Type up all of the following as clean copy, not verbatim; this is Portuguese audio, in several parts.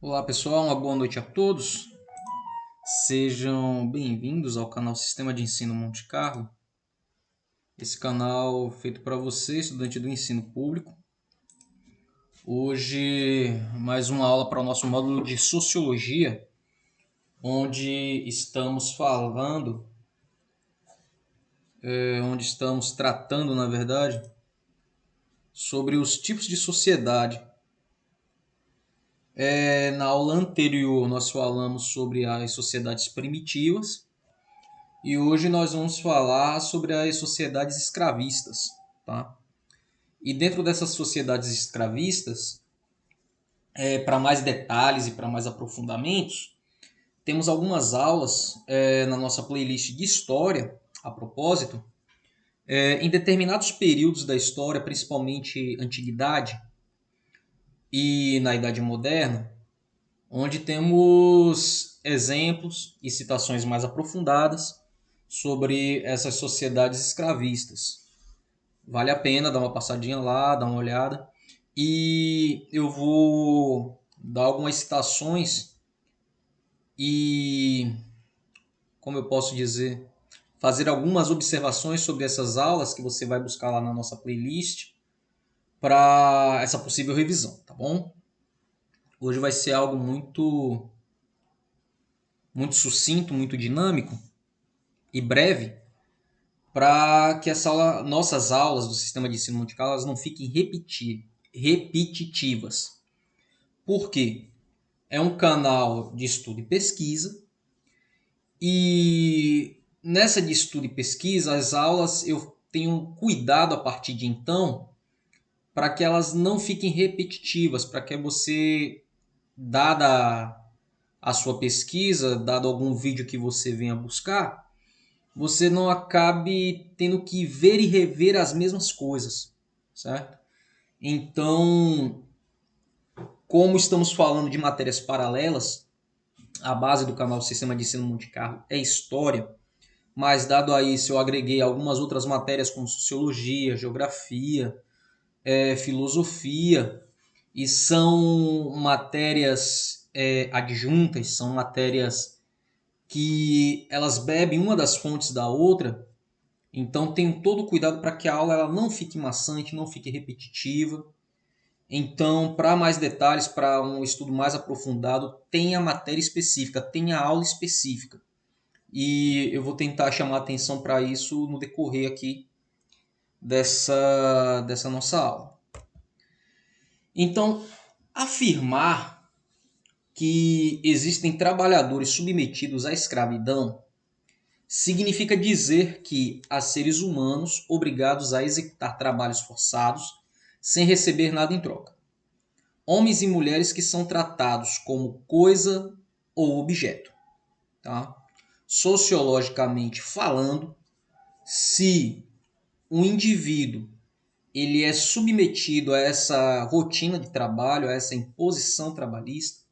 Olá pessoal, uma boa noite a todos. Sejam bem-vindos ao canal Sistema de Ensino Monte Carlo. Esse canal feito para você, estudante do ensino público. Hoje, mais uma aula para o nosso módulo de Sociologia, onde estamos falando, onde estamos tratando, na verdade, sobre os tipos de sociedade. Na aula anterior, nós falamos sobre as sociedades primitivas. E hoje nós vamos falar sobre as sociedades escravistas, tá? E dentro dessas sociedades escravistas, para mais detalhes e para mais aprofundamentos, temos algumas aulas na nossa playlist de história, a propósito, em determinados períodos da história, principalmente antiguidade e na Idade Moderna, onde temos exemplos e citações mais aprofundadas sobre essas sociedades escravistas. Vale a pena dar uma passadinha lá, dar uma olhada. E eu vou dar algumas citações e, como eu posso dizer, fazer algumas observações sobre essas aulas que você vai buscar lá na nossa playlist para essa possível revisão, tá bom? Hoje vai ser algo muito sucinto, muito dinâmico e breve, para que nossas aulas do sistema de ensino Monte Carlo não fiquem repetitivas. Por quê? É um canal de estudo e pesquisa, e nessa de estudo e pesquisa, as aulas eu tenho cuidado a partir de então para que elas não fiquem repetitivas, para que você, dada a sua pesquisa, dado algum vídeo que você venha buscar, você não acabe tendo que ver e rever as mesmas coisas, certo? Então, como estamos falando de matérias paralelas, a base do canal Sistema de Ensino Monte Carlo é História, mas dado a isso eu agreguei algumas outras matérias como Sociologia, Geografia, Filosofia, e são matérias adjuntas, são matérias que elas bebem uma das fontes da outra. Então tenho todo o cuidado para que a aula ela não fique maçante, não fique repetitiva. Então, para mais detalhes, para um estudo mais aprofundado, tenha matéria específica, tenha aula específica. E eu vou tentar chamar atenção para isso no decorrer aqui dessa nossa aula. Então, afirmar que existem trabalhadores submetidos à escravidão significa dizer que há seres humanos obrigados a executar trabalhos forçados sem receber nada em troca. Homens e mulheres que são tratados como coisa ou objeto. Tá? Sociologicamente falando, se um indivíduo ele é submetido a essa rotina de trabalho, a essa imposição trabalhista,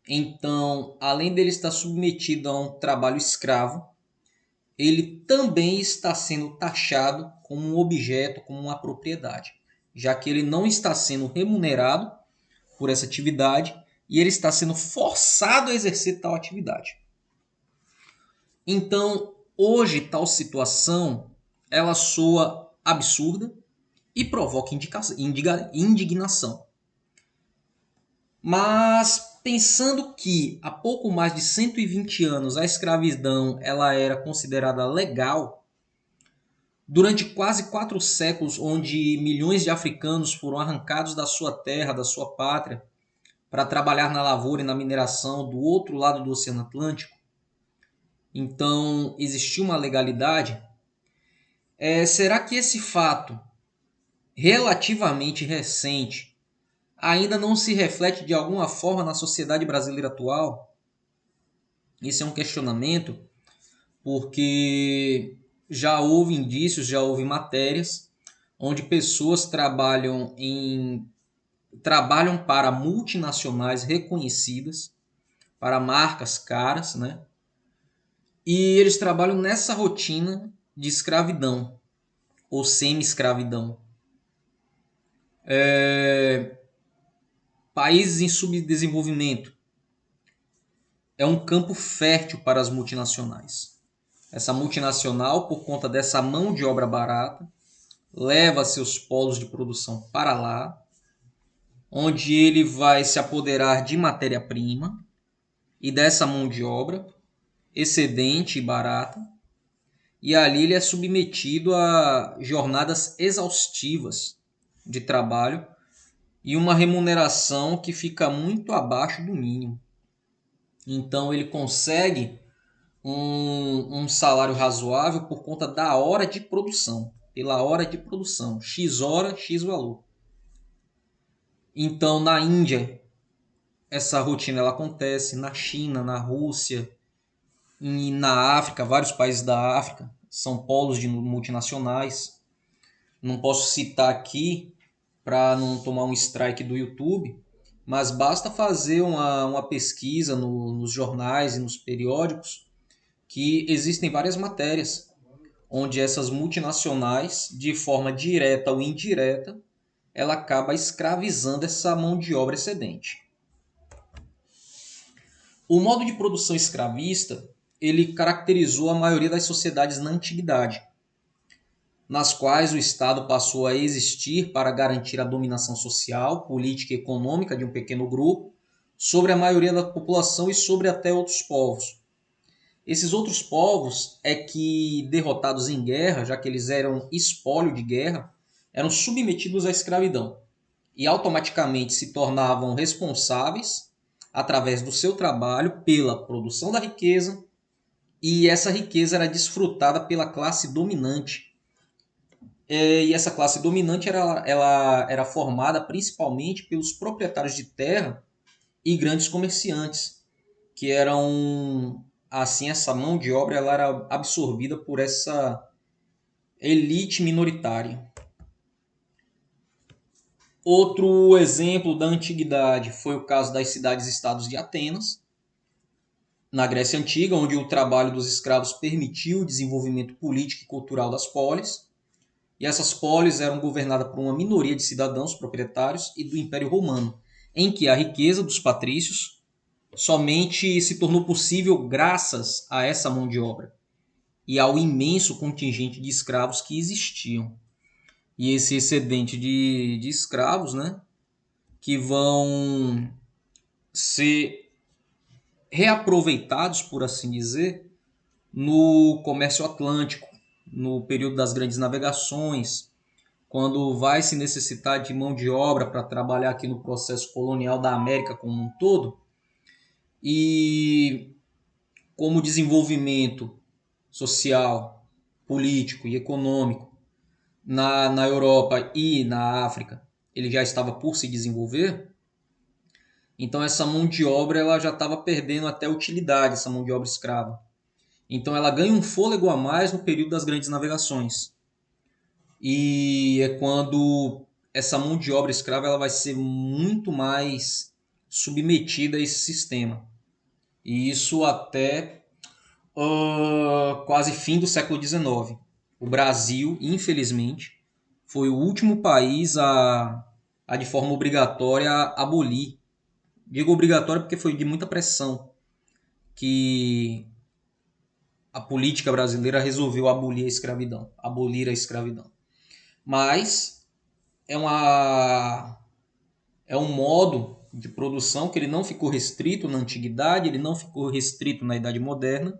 então, além dele estar submetido a um trabalho escravo, ele também está sendo taxado como um objeto, como uma propriedade, já que ele não está sendo remunerado por essa atividade e ele está sendo forçado a exercer tal atividade. Então, hoje, tal situação ela soa absurda e provoca indignação. Mas pensando que há pouco mais de 120 anos a escravidão ela era considerada legal, durante quase 4 séculos, onde milhões de africanos foram arrancados da sua terra, da sua pátria, para trabalhar na lavoura e na mineração do outro lado do Oceano Atlântico, então existia uma legalidade. Será que esse fato, relativamente recente, ainda não se reflete de alguma forma na sociedade brasileira atual? Esse é um questionamento, porque já houve indícios, já houve matérias onde pessoas trabalham para multinacionais reconhecidas, para marcas caras, né? E eles trabalham nessa rotina de escravidão ou semi-escravidão. Países em subdesenvolvimento é um campo fértil para as multinacionais. Essa multinacional, por conta dessa mão de obra barata, leva seus polos de produção para lá, onde ele vai se apoderar de matéria-prima e dessa mão de obra excedente e barata, e ali ele é submetido a jornadas exaustivas de trabalho e uma remuneração que fica muito abaixo do mínimo. Então ele consegue um salário razoável por conta da hora de produção, pela hora de produção, X hora, X valor. Então na Índia essa rotina ela acontece, na China, na Rússia, e na África, vários países da África são polos de multinacionais. Não posso citar aqui para não tomar um strike do YouTube, mas basta fazer uma pesquisa nos jornais e nos periódicos que existem várias matérias onde essas multinacionais, de forma direta ou indireta, ela acaba escravizando essa mão de obra excedente. O modo de produção escravista ele caracterizou a maioria das sociedades na antiguidade, nas quais o Estado passou a existir para garantir a dominação social, política e econômica de um pequeno grupo sobre a maioria da população e sobre até outros povos. Esses outros povos é que, derrotados em guerra, já que eles eram espólio de guerra, eram submetidos à escravidão e automaticamente se tornavam responsáveis, através do seu trabalho, pela produção da riqueza, e essa riqueza era desfrutada pela classe dominante. E essa classe dominante ela era formada principalmente pelos proprietários de terra e grandes comerciantes, que eram assim, essa mão de obra ela era absorvida por essa elite minoritária. Outro exemplo da antiguidade foi o caso das cidades-estados de Atenas, na Grécia Antiga, onde o trabalho dos escravos permitiu o desenvolvimento político e cultural das polis, e essas polis eram governadas por uma minoria de cidadãos proprietários e do Império Romano, em que a riqueza dos patrícios somente se tornou possível graças a essa mão de obra e ao imenso contingente de escravos que existiam. E esse excedente de escravos, né, que vão ser reaproveitados, por assim dizer, no comércio atlântico, no período das grandes navegações, quando vai se necessitar de mão de obra para trabalhar aqui no processo colonial da América como um todo. E como o desenvolvimento social, político e econômico na Europa e na África ele já estava por se desenvolver, então essa mão de obra ela já estava perdendo até utilidade, essa mão de obra escrava. Então ela ganha um fôlego a mais no período das grandes navegações. E é quando essa mão de obra escrava ela vai ser muito mais submetida a esse sistema. E isso até quase fim do século XIX. O Brasil, infelizmente, foi o último país a de forma obrigatória, abolir. Digo obrigatório porque foi de muita pressão que a política brasileira resolveu abolir a escravidão. Mas é um modo de produção que ele não ficou restrito na antiguidade, ele não ficou restrito na Idade Moderna,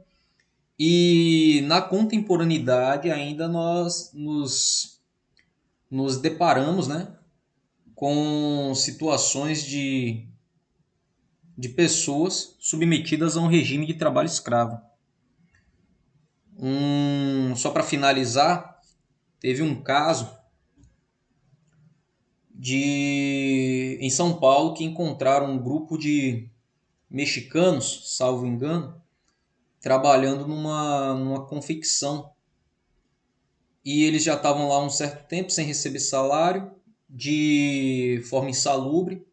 e na contemporaneidade ainda nós nos deparamos, né, com situações de pessoas submetidas a um regime de trabalho escravo. Só para finalizar, teve um caso em São Paulo que encontraram um grupo de mexicanos, salvo engano, trabalhando numa confecção. E eles já estavam lá há um certo tempo sem receber salário, de forma insalubre.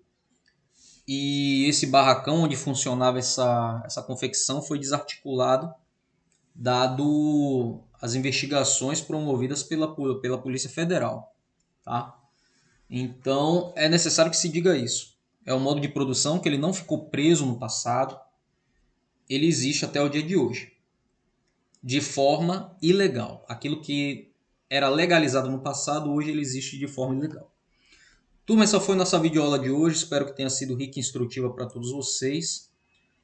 E esse barracão onde funcionava essa confecção foi desarticulado, dado as investigações promovidas pela Polícia Federal. Tá? Então é necessário que se diga isso. É um modo de produção que ele não ficou preso no passado, ele existe até o dia de hoje, de forma ilegal. Aquilo que era legalizado no passado, hoje ele existe de forma ilegal. Turma, essa foi nossa videoaula de hoje, espero que tenha sido rica e instrutiva para todos vocês.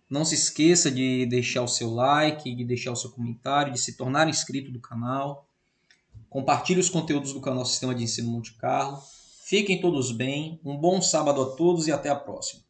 Não se esqueça de deixar o seu like, de deixar o seu comentário, de se tornar inscrito do canal. Compartilhe os conteúdos do canal Sistema de Ensino Monte Carlo. Fiquem todos bem, um bom sábado a todos e até a próxima.